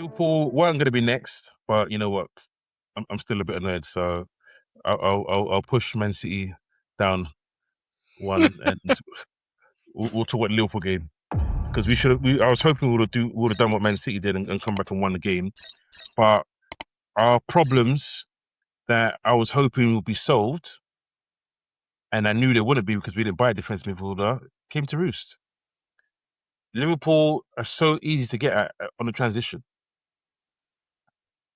Liverpool weren't going to be next, but you know what? I'm still a bit annoyed, so I'll push Man City down one, and we'll talk about the Liverpool game because I was hoping we would have done what Man City did and come back and won the game, but our problems that I was hoping would be solved, and I knew they wouldn't be because we didn't buy a defensive midfielder, came to roost. Liverpool are so easy to get at on the transition.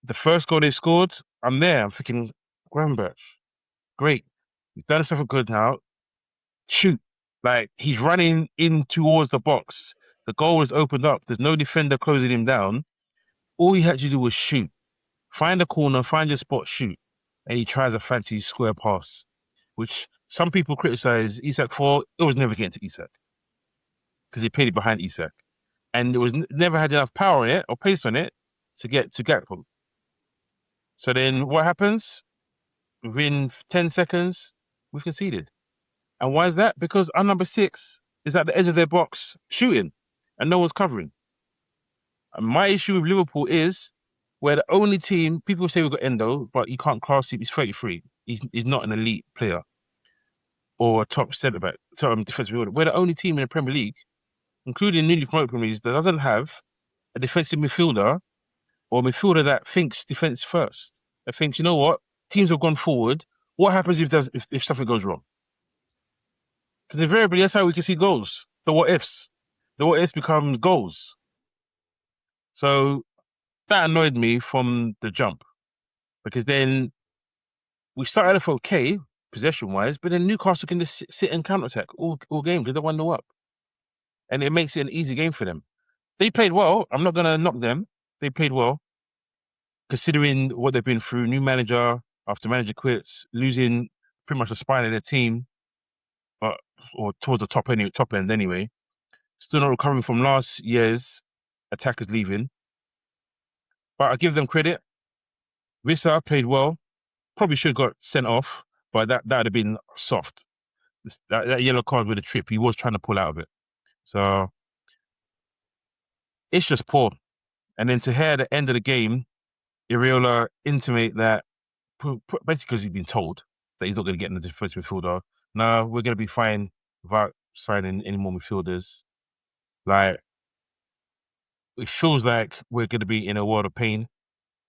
The first goal they scored, I'm there. I'm thinking, Gravenberch, great. You've done yourself a good now. Shoot. Like, he's running in towards the box. The goal was opened up. There's no defender closing him down. All he had to do was shoot. Find a corner, find your spot, shoot. And he tries a fancy square pass, which some people criticize Isak for. It was never getting to Isak because he played it behind Isak. And it was never had enough power in it or pace on it to get to Gakpo. So then what happens? Within 10 seconds, we've conceded. And why is that? Because our number 6 is at the edge of their box shooting and no one's covering. And my issue with Liverpool is we're the only team, people say we've got Endo, but you can't class him, he's 33. He's not an elite player or a top centre-back, defensive midfielder. We're the only team in the Premier League, including newly promoted Premier League, that doesn't have a defensive midfielder or a midfielder that thinks defence first. That thinks, you know what, teams have gone forward. What happens if something goes wrong? Because invariably, that's how we can see goals. The what ifs. The what ifs become goals. So that annoyed me from the jump. Because then we started off okay, possession-wise, but then Newcastle can just sit and counter-attack all game because they're 1-0 up. And it makes it an easy game for them. They played well. I'm not going to knock them. They played well. Considering what they've been through, new manager, after manager quits, losing pretty much the spine of their team, or towards the top end anyway. Still not recovering from last year's attackers leaving. But I give them credit. Wissa played well. Probably should have got sent off, but that would have been soft. That yellow card with a trip, he was trying to pull out of it. So it's just poor. And then to hear at the end of the game, Iraola intimate that, basically because he's been told that he's not going to get in the defensive midfielder. No, we're going to be fine without signing any more midfielders. Like, it feels like we're going to be in a world of pain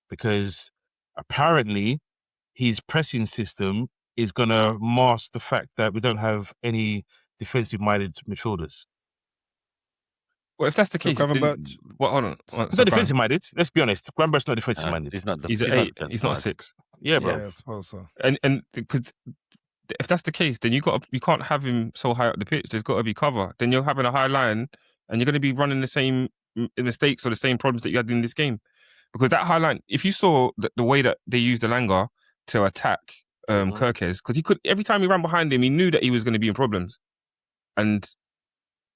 because apparently his pressing system is going to mask the fact that we don't have any defensive-minded midfielders. Well, if that's the case, hold on. He's not defensive-minded. Let's be honest. Gravenberch's not defensive-minded. He's an 8. He's not a 6. Yeah, bro. Yeah, I suppose so. And because if that's the case, then you can't have him so high up the pitch. There's got to be cover. Then you're having a high line, and you're going to be running the same mistakes or the same problems that you had in this game. Because that high line, if you saw the way that they used Elanga to attack Kirkes, because he could, every time he ran behind him, he knew that he was going to be in problems, and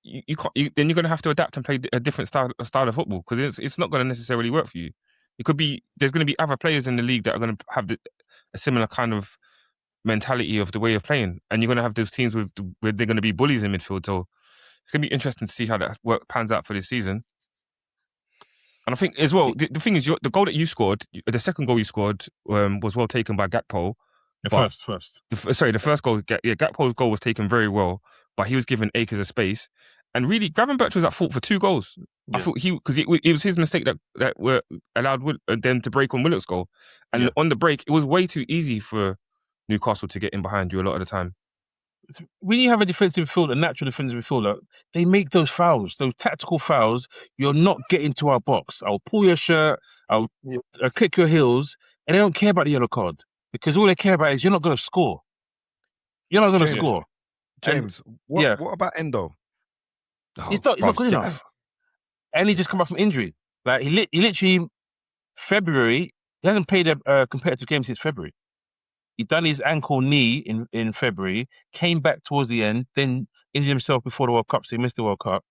you can't. Then you're going to have to adapt and play a different style of football because it's not going to necessarily work for you. It could be there's going to be other players in the league that are going to have a similar kind of mentality of the way of playing, and you're going to have those teams where they're going to be bullies in midfield. So it's going to be interesting to see how that work pans out for this season. And I think as well, the thing is, the goal that you scored, the second goal you scored, was well taken by Gakpo. The first goal, Gakpo's goal was taken very well, but he was giving Akers a space. And really, Gravenberch was at fault for 2 goals. Yeah. I thought because it was his mistake that were allowed them to break on Willock's goal. And on the break, it was way too easy for Newcastle to get in behind you a lot of the time. When you have a defensive midfielder, a natural defensive midfielder, they make those fouls, those tactical fouls. You're not getting to our box. I'll pull your shirt, I'll click your heels, and they don't care about the yellow card because all they care about is you're not going to score. You're not going to score. James, what about Endo? Oh, he's not good enough. And he just come back from injury. Like he literally February, he hasn't played a competitive game since February. He done his ankle knee in February, came back towards the end, then injured himself before the World Cup, so he missed the World Cup.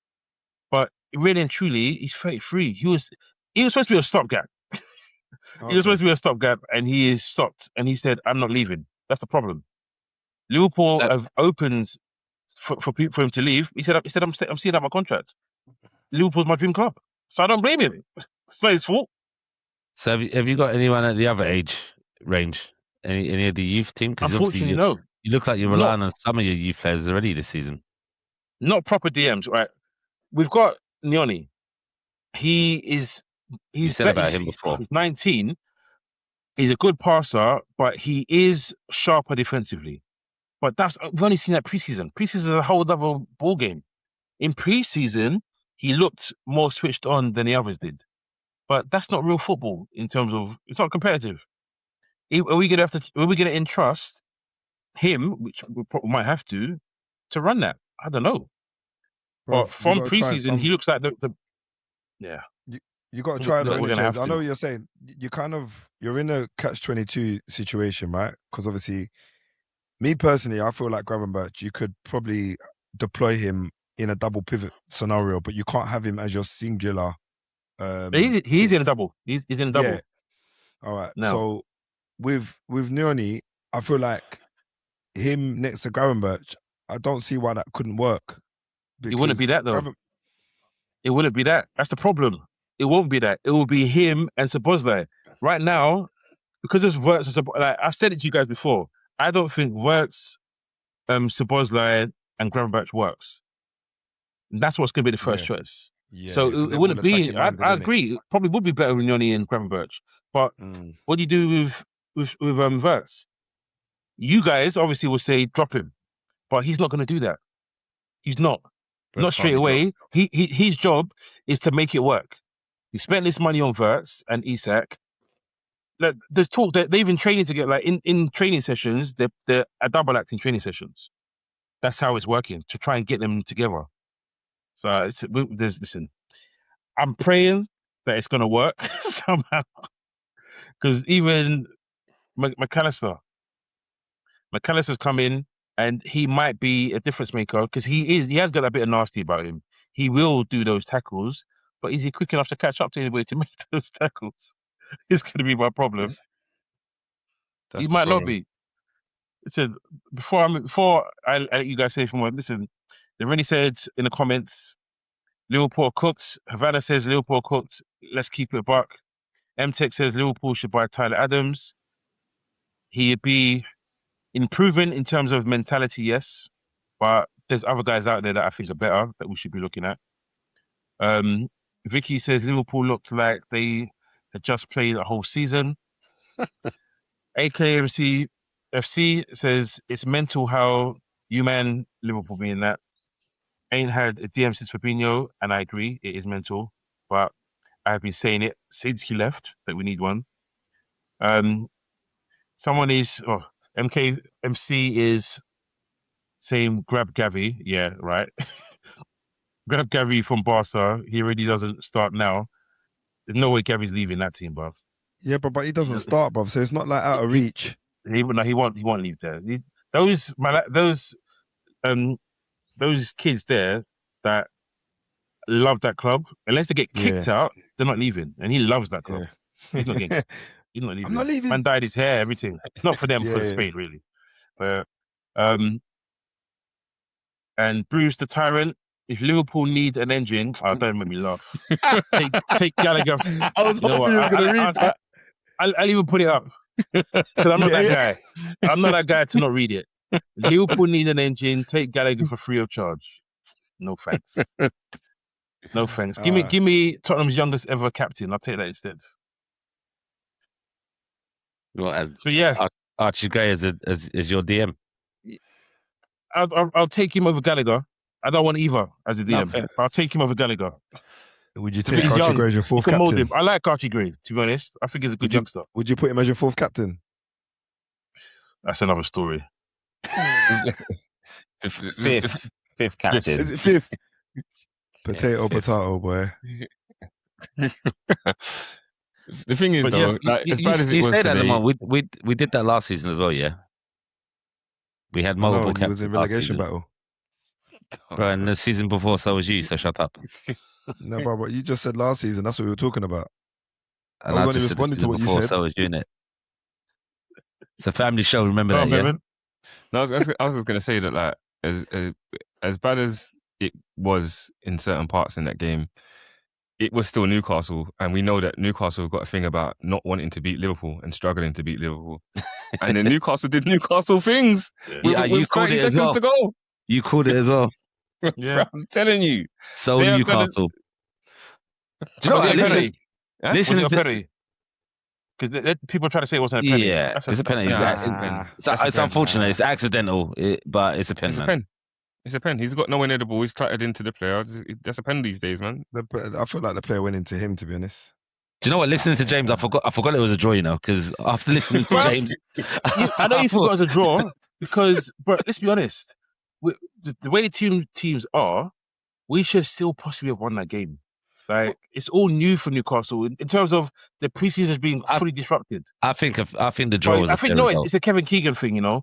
But really and truly, he's 33. He was supposed to be a stopgap. He was supposed to be a stopgap, and he is stopped. And he said, "I'm not leaving." That's the problem. Liverpool have opened for him to leave. He said, "I'm seeing out my contract. Liverpool's my dream club, so I don't blame him. It's not his fault." So have you got anyone at the other age range? Any of the youth team? Because obviously Unfortunately, no. you look like you're Not relying on some of your youth players already this season. not proper DMs, right? We've got Nyoni. He's said about him before. He's 19. He's a good passer, but he is sharper defensively. But we've only seen that preseason. Preseason is a whole other ball game. In preseason, he looked more switched on than the others did. But that's not real football in terms of it's not competitive. Are we gonna entrust him, which we might have to run that? I don't know. Bro, but from preseason, he looks like the yeah. You got to try it though, James. I know to. what you're saying. You're in a catch-22 situation, right? Because obviously, me personally, I feel like Gravenberch, you could probably deploy him in a double pivot scenario, but you can't have him as your singular. He's in a double. He's in a double. Yeah. All right. No. So with Nyoni, I feel like him next to Gravenberch, I don't see why that couldn't work. It wouldn't be that though. It wouldn't be that. That's the problem. It won't be that. It will be him and Szoboszlai. Right now, because there's Wirtz and like I've said it to you guys before, I don't think Wirtz, Szoboszlai and Gravenberch works. And that's what's going to be the first choice. Yeah, so it wouldn't be. I agree. It probably would be better with Nyoni and Gravenberch. But what do you do with Wirtz? You guys obviously will say drop him, but he's not going to do that. He's not. Not straight away. His job is to make it work. You spent this money on Wirtz and Isak. There's talk that they've been training together. Like in training sessions, they're a double act in training sessions. That's how it's working to try and get them together. So listen. I'm praying that it's gonna work somehow. Because even McAllister's come in and he might be a difference maker because he has got a bit of nasty about him. He will do those tackles, but is he quick enough to catch up to anybody to make those tackles? It's going to be my problem. He might not be. Listen, before I let you guys say from one, listen, they've already said in the comments, Liverpool cooked. Havana says Liverpool cooked. Let's keep it a buck. MTech says Liverpool should buy Tyler Adams. He'd be improvement in terms of mentality, yes, but there's other guys out there that I think are better that we should be looking at. Vicky says Liverpool looked like they had just played a whole season. AKMC FC says it's mental how Liverpool being that ain't had a DM since Fabinho, and I agree it is mental, but I've been saying it since he left that we need one. MKMC is saying grab Gavi. Yeah, right. Grab Gavi from Barca. He already doesn't start now. There's no way Gavi's leaving that team, bruv. Yeah, but he doesn't start, bruv. So it's not like out of reach. He won't leave there. Those kids there that love that club, unless they get kicked out, they're not leaving. And he loves that club. He's not getting. He's not leaving. I'm not leaving. Man dyed his hair, everything. Not for them, for Spain, really. But and Bruce the Tyrant. If Liverpool need an engine, don't make me laugh. take Gallagher. I was hoping you were going to read that. I'll even put it up because I'm not that guy. I'm not that guy to not read it. Liverpool need an engine. Take Gallagher for free of charge. No thanks. No thanks. Give me Tottenham's youngest ever captain. I'll take that instead. Well, Archie Gray as your DM. I'll take him over Gallagher. I don't want either as a DM. But I'll take him over Gallagher. Would you take Archie Gray as your fourth captain? I like Archie Gray, to be honest. I think he's a good youngster. Would you put him as your fourth captain? That's another story. Fifth captain. Is it fifth? Potato, boy. The thing is, though, as bad as it was today, we did that last season as well, yeah? We had multiple captains. He was in relegation battle. Bro, and the season before, so was you, so shut up. No, bro, you just said last season. That's what we were talking about. And I was only responding to what you said. So was you, innit? It's a family show, remember that, yeah? No, I was just going to say that, like, as bad as it was in certain parts in that game, it was still Newcastle, and we know that Newcastle got a thing about not wanting to beat Liverpool and struggling to beat Liverpool. And then Newcastle did Newcastle things with 30 seconds to go. You called it as well. Yeah. I'm telling you. So Newcastle. Do you know what? Listen to penalty. Because people try to say it wasn't a penalty. Yeah, it's a penalty. It's unfortunate. It's accidental, but it's a pen. It's a pen. It's a pen. He's got nowhere near the ball. He's clattered into the player. That's a pen these days, man. I feel like the player went into him, to be honest. Do you know what? Listening to James, I forgot it was a draw, you know, because after listening to James... I know you forgot it was a draw because, but let's be honest, the way the teams are, we should still possibly have won that game. Like, it's all new for Newcastle in terms of the preseason being fully disrupted. I think the draw was it's a Kevin Keegan thing, you know.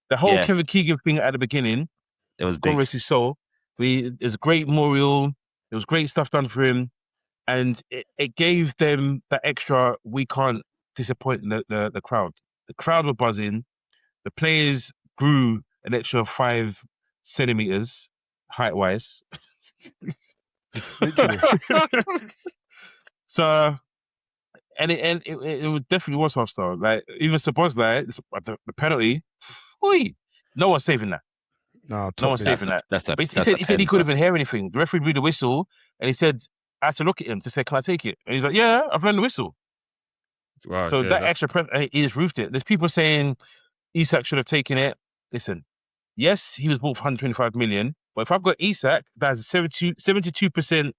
The whole Kevin Keegan thing at the beginning, it was big. God rest his soul. It was a great memorial. There was great stuff done for him. And it gave them that extra, we can't disappoint the crowd. The crowd were buzzing. The players grew an extra 5 centimeters height-wise. Literally. So, it definitely was hostile. Like, even Szoboszlai, the penalty, no one's saving that. No one's saving that. He said he couldn't even hear anything. The referee blew the whistle, and he said, I had to look at him to say, can I take it? And he's like, yeah, I've learned the whistle. Wow, so that extra, he just roofed it. There's people saying Isak should have taken it. Listen, yes, he was bought for 125 million, but if I've got Isak, that has a 72%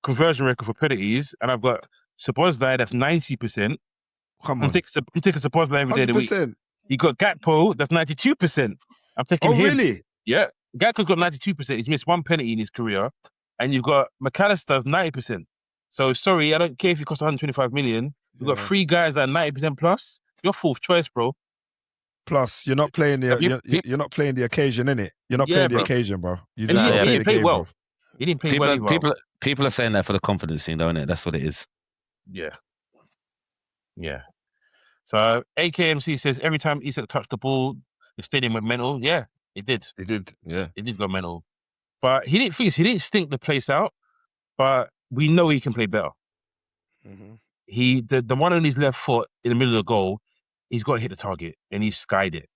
conversion record for penalties, and I've got Szoboszlai, that's 90%. Come on. I'm taking Szoboszlai every day of the week. You got Gakpo, that's 92%. I'm taking him. Oh, really? Yeah. Gakpo's got 92%. He's missed one penalty in his career. And you've got McAllister's 90%. So, sorry, I don't care if you cost 125 million. You've got 3 guys that are 90% plus. You're fourth choice, bro. Plus, you're not playing you're not playing the occasion, innit? You're not playing the occasion, bro. You just he didn't play well. Bro. He didn't play well. People are saying that for the confidence thing, though, innit? That's what it is. Yeah. So, AKMC says every time Isak touched the ball, the stadium went mental. Yeah, it did. It did, yeah. It did go mental. But he didn't stink the place out, but we know he can play better. Mm-hmm. The one on his left foot in the middle of the goal, he's got to hit the target, and he skied it.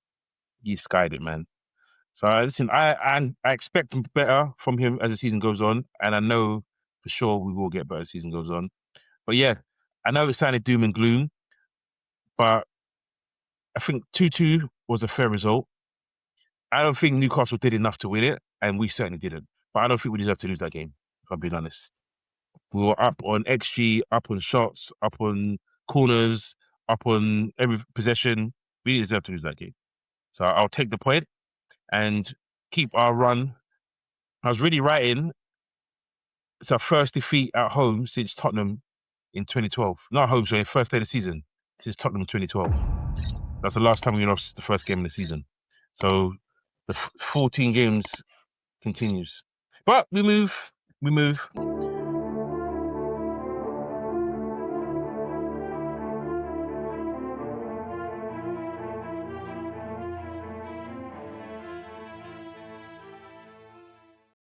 He skied it, man. So listen, I expect better from him as the season goes on, and I know for sure we will get better as the season goes on. But yeah, I know it sounded doom and gloom, but I think 2-2 was a fair result. I don't think Newcastle did enough to win it, and we certainly didn't. But I don't think we deserve to lose that game, if I'm being honest. We were up on XG, up on shots, up on corners, up on every possession. We didn't deserve to lose that game. So I'll take the point and keep our run. I was really writing, it's our first defeat at home since Tottenham in 2012. Not home, sorry, first day of the season since Tottenham in 2012. That's the last time we lost the first game of the season. So the 14 games continues. But we move.